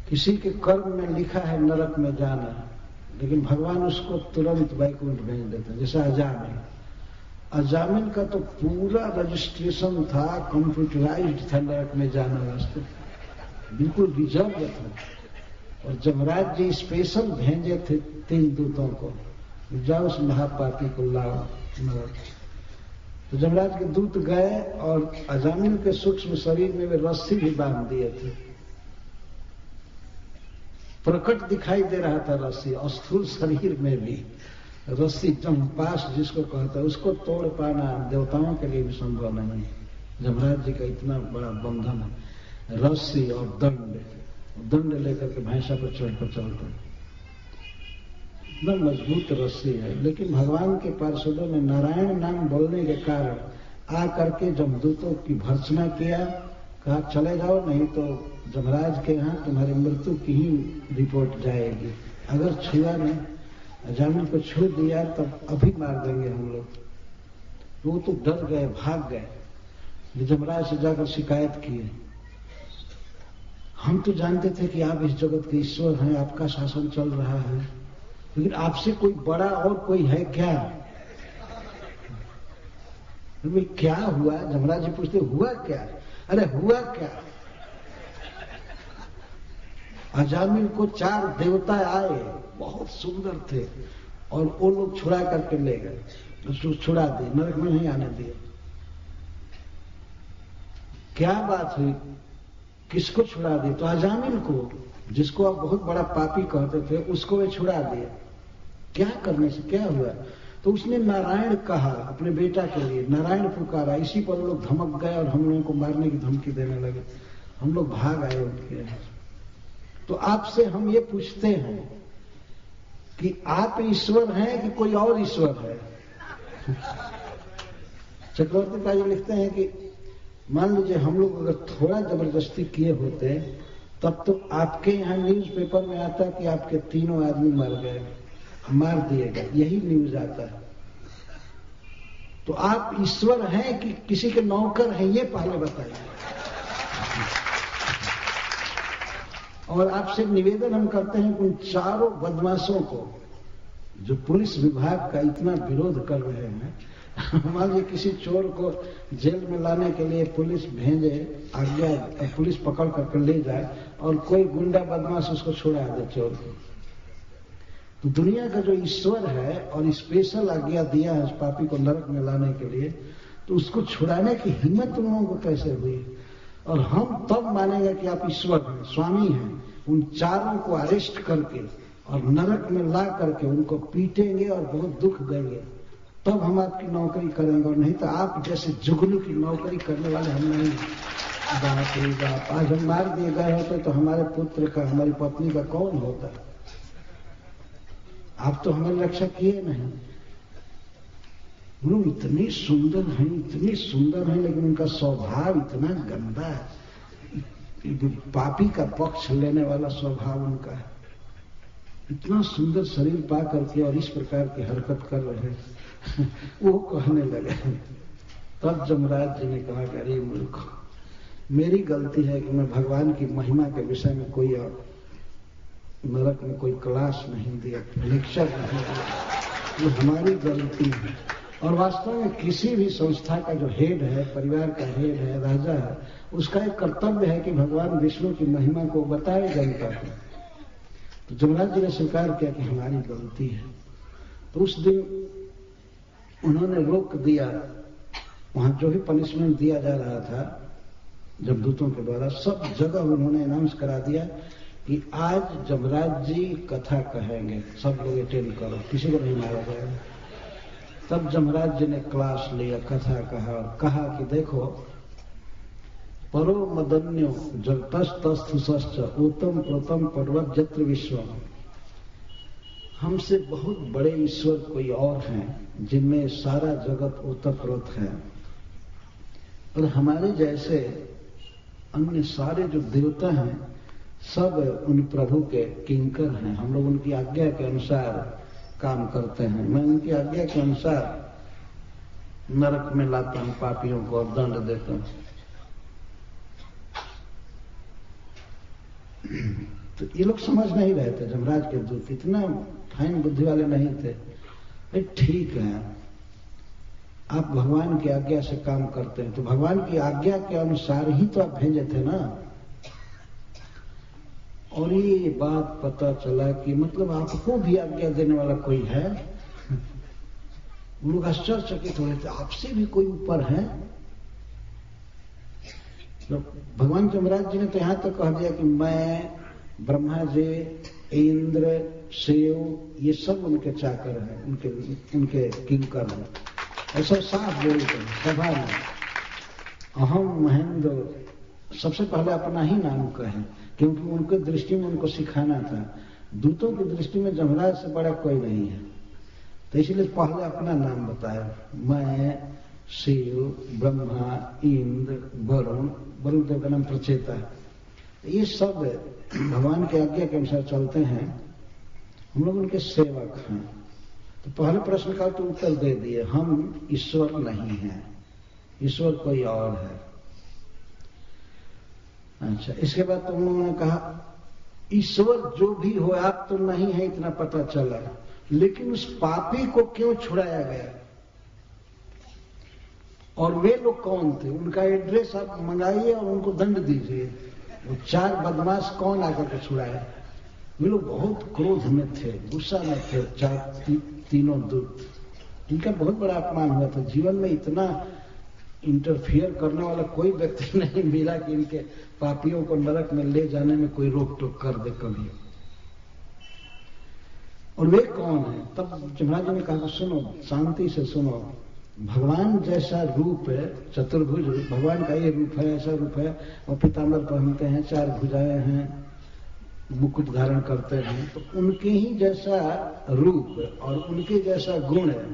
किसी के कर्म में लिखा है नरक में जाना, लेकिन भगवान उसको तुरंत वैकुंठ भेज देते हैं। जैसे अजामिल का तो पूरा रजिस्ट्रेशन था, कंप्यूटराइज्ड था नरक में जाना वास्ते, बिल्कुल रिजर्व था। और जमराज जी स्पेशल भेजे थे 3 दूतों को, जाओ उस महापापी को लाओ नरक। तो जमराज के दूत गए और अजामिल के सूक्ष्म शरीर में वे रस्सी भी बांध दिए थे। प्रकट दिखाई दे रहा था रस्सी, और स्थूल शरीर में भी रस्सी, चंपास जिसको कहता है, उसको तोड़ पाना देवताओं के लिए भी संभव नहीं। जमराज जी का इतना बड़ा बंधन है, रस्सी और दंड लेकर के भैंसा पर चढ़कर चलते, इतना मजबूत रस्सी है। लेकिन भगवान के पार्षदों ने नारायण नाम बोलने के कारण आकर के जमदूतों की भर्त्सना किया, कहा चले जाओ, नहीं तो जमराज के यहाँ तुम्हारी मृत्यु की ही रिपोर्ट जाएगी। अगर छुआ नहीं, अजामिल को छू दिया तब अभी मार देंगे हम लोग। वो तो डर गए, भाग गए, जमराज से जाकर शिकायत किए, हम तो जानते थे कि आप इस जगत के ईश्वर हैं, आपका शासन चल रहा है, लेकिन आपसे कोई बड़ा और कोई है क्या? भाई क्या हुआ? जमराज जी पूछते हुआ क्या? अरे हुआ क्या? अजामिल को 4 देवता आए, बहुत सुंदर थे, और वो लोग छुड़ा करके ले गए, उसको छुड़ा दिए, नरक में नहीं आने दिए। क्या बात हुई? किसको छुड़ा दिए? तो अजामिल को, जिसको आप बहुत बड़ा पापी कहते थे, उसको वे छुड़ा दिए। क्या करने से क्या हुआ? तो उसने नारायण कहा अपने बेटा के लिए, नारायण पुकारा, इसी पर लोग धमक गए और हम लोगों को मारने की धमकी देने लगे। हम लोग भाग आए उनके। तो आपसे हम ये पूछते हैं कि आप ईश्वर हैं कि कोई और ईश्वर है? चक्रवर्ती का ये लिखते हैं कि मान लीजिए हम लोग अगर थोड़ा जबरदस्ती किए होते तब तो आपके यहाँ न्यूज़पेपर में आता कि आपके 3 आदमी मर गए, मार दिए गए, यही न्यूज आता है। तो आप ईश्वर हैं कि किसी के नौकर हैं, ये पहले बताइए। और आपसे निवेदन हम करते हैं कि उन चारों बदमाशों को, जो पुलिस विभाग का इतना विरोध कर रहे हैं, मान लीजिए किसी चोर को जेल में लाने के लिए पुलिस भेजे, आज्ञा, पुलिस पकड़ करके ले जाए और कोई गुंडा बदमाश उसको छुड़ा दे चोर को, तो दुनिया का जो ईश्वर है और स्पेशल आज्ञा दिया है उस पापी को नरक में लाने के लिए, तो उसको छुड़ाने की हिम्मत तुम लोगों को कैसे हुई? और हम तब मानेंगे कि आप ईश्वर हैं, स्वामी हैं। उन चारों को अरेस्ट करके और नरक में ला करके उनको पीटेंगे और बहुत दुख देंगे, तब हम आपकी नौकरी करेंगे। और नहीं तो आप जैसे जुगनू की नौकरी करने वाले हम नहीं। बाप रे बाप, आज हम मार दिए गए होते तो हमारे पुत्र का, हमारी पत्नी का कौन होता? आप तो हमारी रक्षा किए नहीं। वो इतनी सुंदर हैं, इतनी सुंदर हैं, लेकिन उनका स्वभाव इतना गंदा है, पापी का पक्ष लेने वाला स्वभाव उनका है। इतना सुंदर शरीर पा करके और इस प्रकार की हरकत कर रहे हैं। वो कहने लगे, तब जमराज जी ने कहा कि अरे मूर्ख, मेरी गलती है कि मैं भगवान की महिमा के विषय में कोई और नरक में कोई क्लास नहीं दिया, लेक्चर नहीं दिया, ये हमारी गलती है। और वास्तव में किसी भी संस्था का जो हेड है, परिवार का हेड है, राजा है, उसका एक कर्तव्य है कि भगवान विष्णु की महिमा को बताए जनता को। तो जमराज जी ने स्वीकार किया कि हमारी गलती है। तो उस दिन उन्होंने रोक दिया, वहां जो भी पनिशमेंट दिया जा रहा था जमदूतों के द्वारा, सब जगह उन्होंने अनाउंस करा दिया कि आज जमराज जी कथा कहेंगे, सब लोग अटेंड करो, किसी को नहीं मारा जाएगा। तब जमराज जी ने क्लास लिया, कथा कहा और कहा कि देखो, परो मदन्यो जगतस्तस्थुश्च उत्तम प्रथम पर्वत जत्र विश्वम, हमसे बहुत बड़े ईश्वर कोई और हैं जिनमें सारा जगत ओतप्रोत है, और हमारे जैसे अन्य सारे जो देवता हैं सब उन प्रभु के किंकर हैं। हम लोग उनकी आज्ञा के अनुसार काम करते हैं। मैं उनकी आज्ञा के अनुसार नरक में लाता हूं पापियों को और दंड देता हूं। तो ये लोग समझ नहीं रहे थे, जमराज के दूत इतना फाइन बुद्धि वाले नहीं थे। भाई ठीक है, आप भगवान की आज्ञा से काम करते हैं, तो भगवान की आज्ञा के अनुसार ही तो आप भेजे थे ना। और ये बात पता चला कि मतलब आपको भी आज्ञा देने वाला कोई है। लोग आश्चर्यचकित हो रहे थे, आपसे भी कोई ऊपर है। तो भगवान जमराज जी ने तो यहां तक कह दिया कि मैं, ब्रह्मा जी, इंद्र, शिव, ये सब उनके चाकर हैं, उनके किंकर हैं। ऐसा साफ बोलते हैं सभा में। अहम महेंद्र, सबसे पहले अपना ही नाम कहें, क्योंकि उनके दृष्टि में उनको सिखाना था। दूतों की दृष्टि में जमराज से बड़ा कोई नहीं है, तो इसलिए पहले अपना नाम बताया। मैं शिव, ब्रह्मा, इंद्र, वरुण, वरुण देव का नाम प्रचेता है। ये सब भगवान के आज्ञा के अनुसार चलते हैं, हम लोग उनके सेवक हैं। तो पहले प्रश्न का तो उत्तर दे दिए, हम ईश्वर नहीं हैं, ईश्वर कोई और है। अच्छा, इसके बाद तो उन्होंने कहा ईश्वर जो भी हो आप तो नहीं है, इतना पता चला, लेकिन उस पापी को क्यों छुड़ाया गया और वे लोग कौन थे, उनका एड्रेस आप मंगाइए और उनको दंड दीजिए। वो 4 बदमाश कौन आकर के छुड़ाए। वे लोग बहुत क्रोध में थे, गुस्सा में थे, तीनों दूत। इनका बहुत बड़ा अपमान हुआ था। जीवन में इतना इंटरफियर करने वाला कोई व्यक्ति नहीं मिला कि इनके पापियों को नरक में ले जाने में कोई रोक टोक कर दे कभी। और वे कौन है? तब जमराज जी ने कहा, सुनो, शांति से सुनो, भगवान जैसा रूप है, चतुर्भुज भगवान का ये रूप है, ऐसा रूप है, और पीताम्बर पहनते हैं, 4 भुजाएं हैं, मुकुट धारण करते हैं, तो उनके ही जैसा रूप और उनके जैसा गुण है,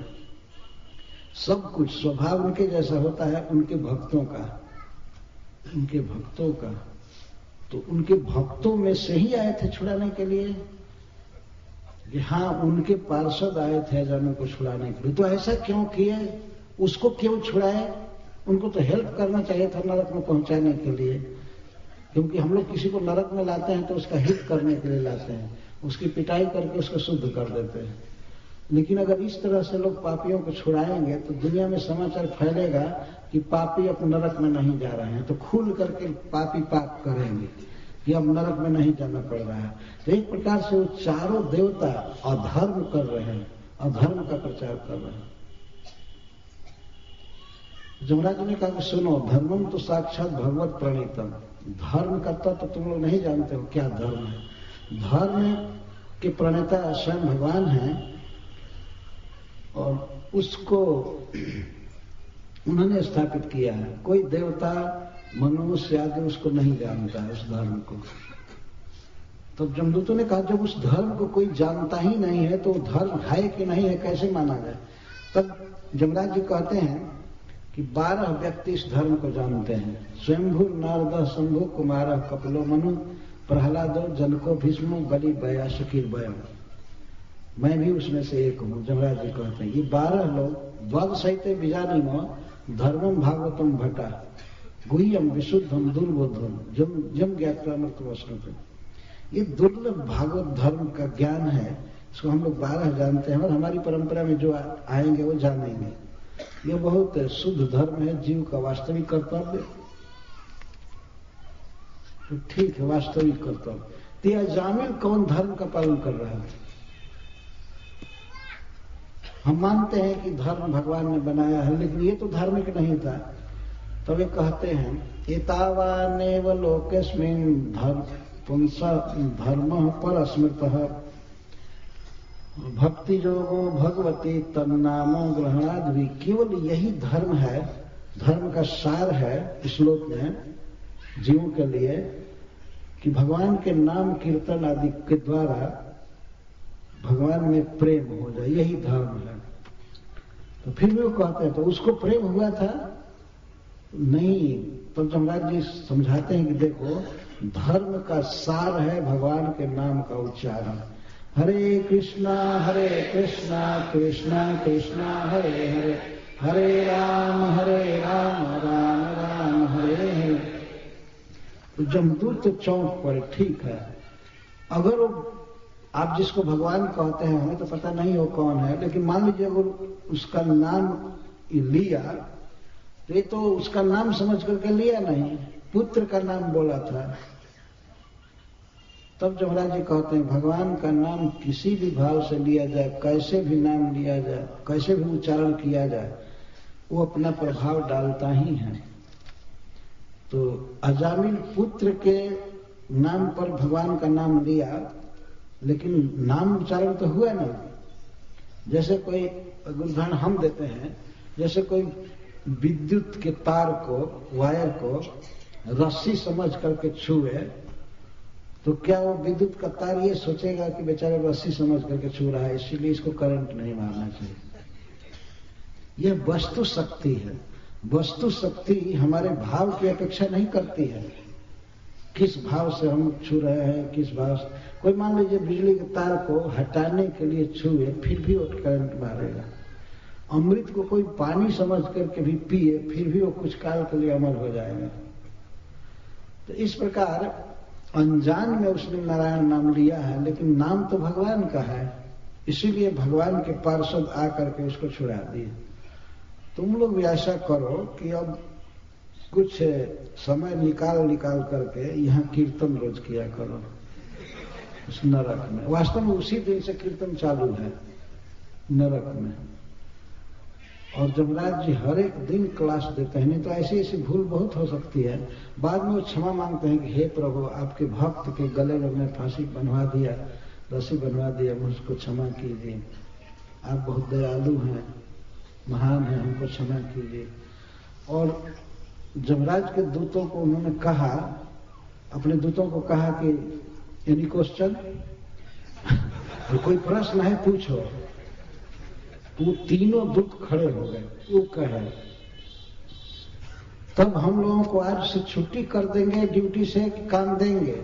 सब कुछ स्वभाव उनके जैसा होता है उनके भक्तों का, उनके भक्तों का। तो उनके भक्तों में से ही आए थे छुड़ाने के लिए कि हाँ, उनके पार्षद आए थे अजानों को छुड़ाने के लिए। तो ऐसा क्यों किए, उसको क्यों छुड़ाए? उनको तो हेल्प करना चाहिए था नरक में पहुंचाने के लिए, क्योंकि हम लोग किसी को नरक में लाते हैं तो उसका हित करने के लिए लाते हैं, उसकी पिटाई करके उसको शुद्ध कर देते हैं। लेकिन अगर इस तरह से लोग पापियों को छुड़ाएंगे तो दुनिया में समाचार फैलेगा कि पापी अब नरक में नहीं जा रहे हैं, तो खुल करके पापी पाप करेंगे कि अब नरक में नहीं जाना पड़ रहा है। तो एक प्रकार से वो चारों देवता अधर्म कर रहे हैं, अधर्म का प्रचार कर रहे हैं। जमराज ने कहा कि सुनो, धर्मम तो साक्षात भगवत प्रणीतम, धर्म का तत्व तुम लोग नहीं जानते हो क्या धर्म है। धर्म के प्रणेता स्वयं भगवान हैं और उसको उन्होंने स्थापित किया है। कोई देवता, मनुष्य आदि उसको नहीं जानता है, उस धर्म को। तब जमदूतों ने कहा, जब उस धर्म को कोई जानता ही नहीं है तो धर्म है कि नहीं है कैसे माना जाए? तब जमराज जी कहते हैं कि 12 व्यक्ति इस धर्म को जानते हैं। स्वयंभू, नारद, शंभु, कुमार, कपिलो, मनु, प्रहलादो, जनको, भीष्म, बलि, बया, शकीर, बयम। मैं भी उसमें से एक हूं। जमराज जी कहते हैं ये 12 लोग द्वादशैते बीजानीम धर्मम भागवतम भट्टा गुह्यम विशुद्धम दुर्बोधम जम ज्ञातमृतम। ये दुर्लभ भागवत धर्म का ज्ञान है, इसको हम लोग 12 जानते हैं और हमारी परंपरा में जो आएंगे वो जानेंगे। ये बहुत शुद्ध धर्म है, जीव का वास्तविक कर्तव्य। तो ठीक है, वास्तविक कर्तव्य। तो यह जामिल कौन धर्म का पालन कर रहा है? हम मानते हैं कि धर्म भगवान ने बनाया है, लेकिन ये तो धार्मिक नहीं था। तो वे कहते हैं, एतावानेव लोकेस्मिन् धर्म पर स्मृतः भक्ति योगो भगवती तन्नामो ग्रहणाद भी। केवल यही धर्म है, धर्म का सार है इस श्लोक में जीवों के लिए कि भगवान के नाम कीर्तन आदि के द्वारा भगवान में प्रेम हो जाए, यही धर्म है। तो फिर भी वो कहते हैं, तो उसको प्रेम हुआ था नहीं। तब जमराज जी समझाते हैं कि देखो, धर्म का सार है भगवान के नाम का उच्चारण। हरे कृष्णा कृष्णा कृष्णा हरे हरे, हरे राम राम राम हरे हरे। तो जमदूत चौंक पड़े, ठीक है, अगर वो आप जिसको भगवान कहते हैं, हमें तो पता नहीं हो कौन है, लेकिन मान लीजिए अगर उसका नाम लिया तो ये तो उसका नाम समझ करके लिया नहीं, पुत्र का नाम बोला था। तब जमराज जी कहते हैं भगवान का नाम किसी भी भाव से लिया जाए, कैसे भी नाम लिया जाए, कैसे भी उच्चारण किया जाए, वो अपना प्रभाव डालता ही है। तो अजामिल पुत्र के नाम पर भगवान का नाम लिया, लेकिन नाम उच्चारण तो हुआ ना। जैसे कोई उदाहरण हम देते हैं, जैसे कोई विद्युत के तार को, वायर को रस्सी समझ करके छुए, तो क्या वो विद्युत का तार ये सोचेगा कि बेचारे रस्सी समझ करके छू रहा है, इसीलिए इसको करंट नहीं मारना चाहिए। यह वस्तु शक्ति है। वस्तु शक्ति हमारे भाव की अपेक्षा नहीं करती है, किस भाव से हम छू रहे हैं, किस भाव से। कोई मान लीजिए बिजली के तार को हटाने के लिए छुए, फिर भी वो करंट मारेगा। अमृत को कोई पानी समझ करके भी पिए, फिर भी वो कुछ काल के लिए अमर हो जाएगा। तो इस प्रकार अनजान में उसने नारायण नाम लिया है, लेकिन नाम तो भगवान का है, इसीलिए भगवान के पार्षद आकर के उसको छुड़ा दिए। तुम लोग भी ऐसा करो कि अब कुछ समय निकाल करके यहाँ कीर्तन रोज किया करो उस नरक में। वास्तव में उसी दिन से कीर्तन चालू है नरक में। और जमराज जी हर एक दिन क्लास देते हैं, नहीं तो ऐसी ऐसी भूल बहुत हो सकती है। बाद में वो क्षमा मांगते हैं कि हे प्रभु, आपके भक्त के गले में मैं फांसी बनवा दिया, रस्सी बनवा दिया, मुझको क्षमा कीजिए, आप बहुत दयालु हैं, महान है, हमको क्षमा कीजिए। और जमराज के दूतों को उन्होंने कहा, अपने दूतों को कहा कि एनी क्वेश्चन, कोई प्रश्न है पूछो। वो तीनों दूत खड़े हो गए। वो कहे तब हम लोगों को आज से छुट्टी कर देंगे ड्यूटी से कि काम देंगे।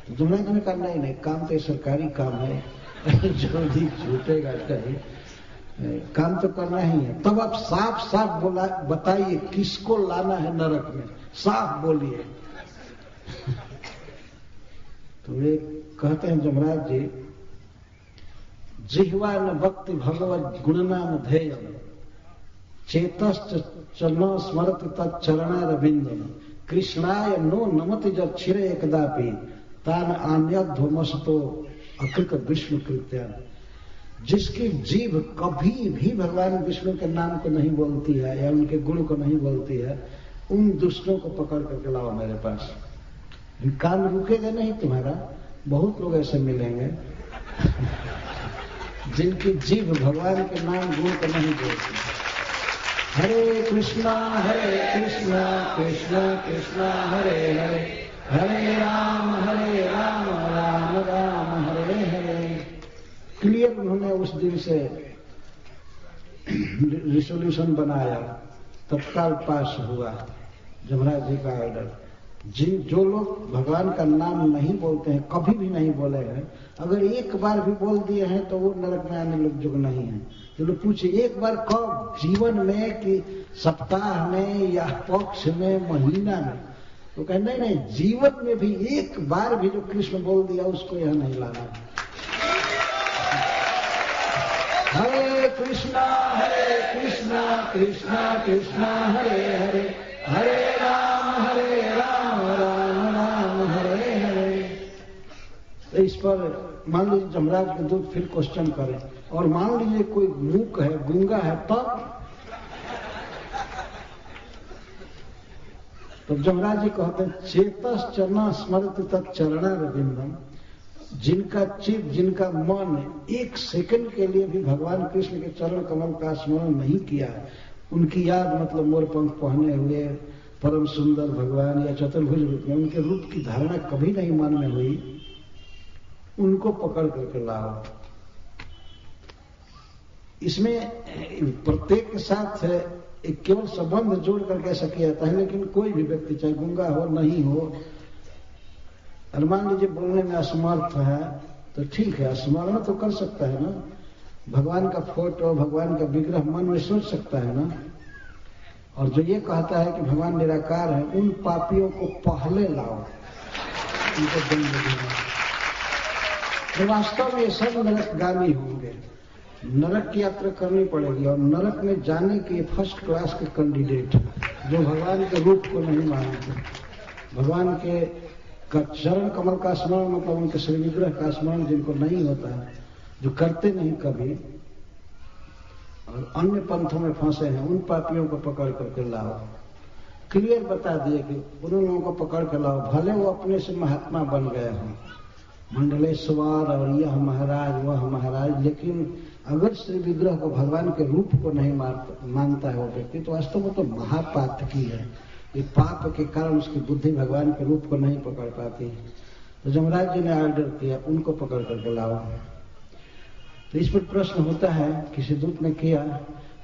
जमराज ने कहा नहीं, काम तो सरकारी काम है, जल्दी छूटेगा कहीं, काम तो करना ही है। तब आप साफ साफ बताइए किसको लाना है नरक में, साफ बोलिए। तो वे कहते हैं जमराज जी, जिह्वा न भक्ति भगवत गुणनाम ध्येयम चेतश्च न स्मरति तच्चरणारविंदम कृष्णाय नो नमति जब छिरे एकदापि तान आन्यध्वमस्तो अकृत विष्णु कृत्या। जिसकी जीभ कभी भी भगवान विष्णु के नाम को नहीं बोलती है या उनके गुण को नहीं बोलती है, उन दुष्टों को पकड़ करके लाओ मेरे पास। कान रुकेगा नहीं तुम्हारा। बहुत लोग ऐसे मिलेंगे जिनकी जीभ भगवान के नाम गुण को नहीं बोलती। हरे कृष्णा कृष्णा कृष्णा हरे हरे, हरे राम राम राम हरे हरे। क्लियर उन्होंने उस दिन से रिसोल्यूशन बनाया, तत्काल पास हुआ जमराज जी का ऑर्डर। जो लोग भगवान का नाम नहीं बोलते हैं, कभी भी नहीं बोले हैं, अगर एक बार भी बोल दिए हैं तो वो नरक में आने लोग योग्य नहीं है। तो लोग पूछे एक बार कब, जीवन में कि सप्ताह में या पक्ष में, महीना में? तो कहे नहीं, जीवन में भी एक बार भी जो कृष्ण बोल दिया उसको यह नहीं लाना। हरे कृष्णा कृष्णा कृष्णा हरे हरे, हरे राम राम राम हरे हरे। तो इस पर मान लीजिए जमराज के दूत फिर क्वेश्चन करें, और मान लीजिए कोई मूक है, गूंगा है, तब जमराज जी कहते हैं चेतश्च न स्मरति तच्चरणारविंदम। जिनका चित्त, जिनका मन एक सेकंड के लिए भी भगवान कृष्ण के चरण कमल का स्मरण नहीं किया, उनकी याद मतलब मोरपंख पहने हुए परम सुंदर भगवान या चतुर्भुज रूप में, उनके रूप की धारणा कभी नहीं मन में हुई, उनको पकड़ करके लाओ। इसमें प्रत्येक के साथ एक केवल संबंध जोड़ करके ऐसा किया जाता है, लेकिन कोई भी व्यक्ति चाहे गूंगा हो नहीं हो, और मान लीजिए बोलने में असमर्थ है तो ठीक है, स्मरण तो कर सकता है ना, भगवान का फोटो, भगवान का विग्रह मन में सोच सकता है ना। और जो ये कहता है कि भगवान निराकार है, उन पापियों को पहले लाओ। उनको दंड देना। तो वास्तव में ये सब नरकगामी होंगे, नरक की यात्रा करनी पड़ेगी, और नरक में जाने के फर्स्ट क्लास के कैंडिडेट जो भगवान के रूप को नहीं मानते, भगवान के चरण कमल का स्मरण, मतलब उनके श्री विग्रह का स्मरण जिनको नहीं होता है, जो करते नहीं कभी और अन्य पंथों में फंसे हैं, उन पापियों को पकड़ करके लाओ। क्लियर बता दिए कि उन लोगों को पकड़ कर लाओ, भले वो अपने से महात्मा बन गए हों, मंडलेश्वर और यह महाराज वह महाराज, लेकिन अगर श्री विग्रह को भगवान के रूप को नहीं मानता है वो व्यक्ति, तो वास्तव में तो महापातकी है। ये पाप के कारण उसकी बुद्धि भगवान के रूप को नहीं पकड़ पाती। तो जमराज जी ने ऑर्डर किया उनको पकड़ करके लाओ। तो इस पर प्रश्न होता है, किसी दूत ने किया,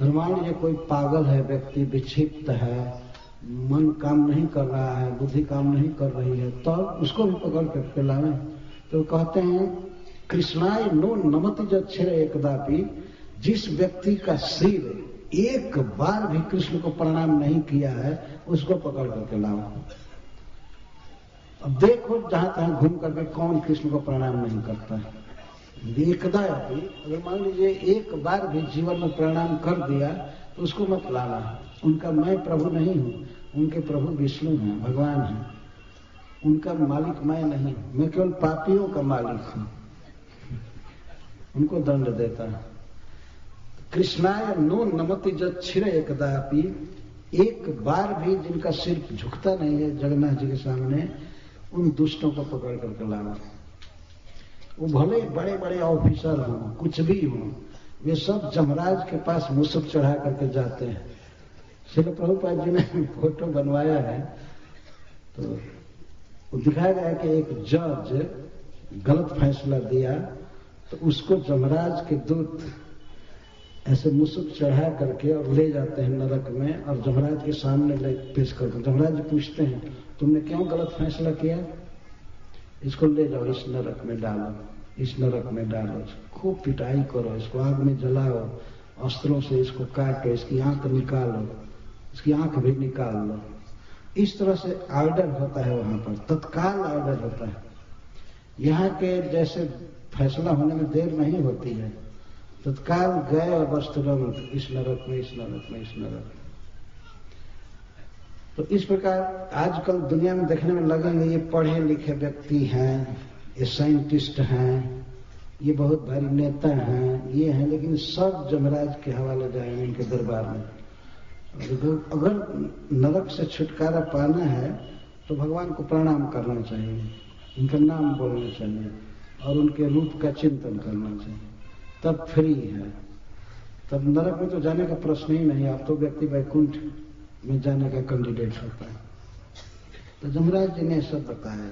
मान लीजिए कोई पागल है व्यक्ति, विक्षिप्त है, मन काम नहीं कर रहा है, बुद्धि काम नहीं कर रही है, तो उसको भी पकड़ करके लावे। तो कहते हैं कृष्णाय नो नमति जक्षर एकदापि, जिस व्यक्ति का सिर एक बार भी कृष्ण को प्रणाम नहीं किया है उसको पकड़ करके लाओ। अब देखो जहां तहां घूम करके कौन कृष्ण को प्रणाम नहीं करता है। एकदापि, अगर मान लीजिए एक बार भी जीवन में प्रणाम कर दिया तो उसको मत लाना। उनका मैं प्रभु नहीं हूं, उनके प्रभु विष्णु हैं, भगवान हैं, उनका मालिक मैं नहीं, मैं केवल पापियों का मालिक हूं, उनको दंड देता है। कृष्णाय नो नमति जक्षिर एकदापि, एक बार भी जिनका सिर झुकता नहीं है जगन्नाथ जी के सामने, उन दुष्टों को पकड़ करके लाना। वो भले बड़े बड़े ऑफिसर हों, कुछ भी हों, वे सब जमराज के पास मुसक चढ़ा करके जाते हैं। श्रील प्रभुपाद जी ने फोटो बनवाया है, तो दिखाया गया कि एक जज गलत फैसला दिया तो उसको जमराज के दूत ऐसे मुसुक चढ़ा करके और ले जाते हैं नरक में, और जमराज के सामने पेश करते हैं। जमराज पूछते हैं तुमने क्यों गलत फैसला किया, इसको ले जाओ, इस नरक में डालो, इस नरक में डालो, खूब पिटाई करो, इसको आग में जलाओ, अस्त्रों से इसको काटो, इसकी आंख निकालो, इसकी आंख भी निकाल लो। इस तरह से ऑर्डर होता है, वहां पर तत्काल ऑर्डर होता है। यहाँ के जैसे फैसला होने में देर नहीं होती है, तत्काल गए और बस तुरंत इस नरक में, इस नरक में, इस नरक में। तो इस प्रकार आजकल दुनिया में देखने में लगेंगे ये पढ़े लिखे व्यक्ति हैं, ये साइंटिस्ट हैं, ये बहुत भारी नेता हैं, ये हैं, लेकिन सब जमराज के हवाले जाएंगे इनके दरबार में। अगर नरक से छुटकारा पाना है तो भगवान को प्रणाम करना चाहिए, उनका नाम बोलना चाहिए और उनके रूप का चिंतन करना चाहिए, तब फ्री है। तब नरक में तो जाने का प्रश्न ही नहीं, अब तो व्यक्ति वैकुंठ में जाने का कैंडिडेट होता है। तो जमराज जी ने सब बताया।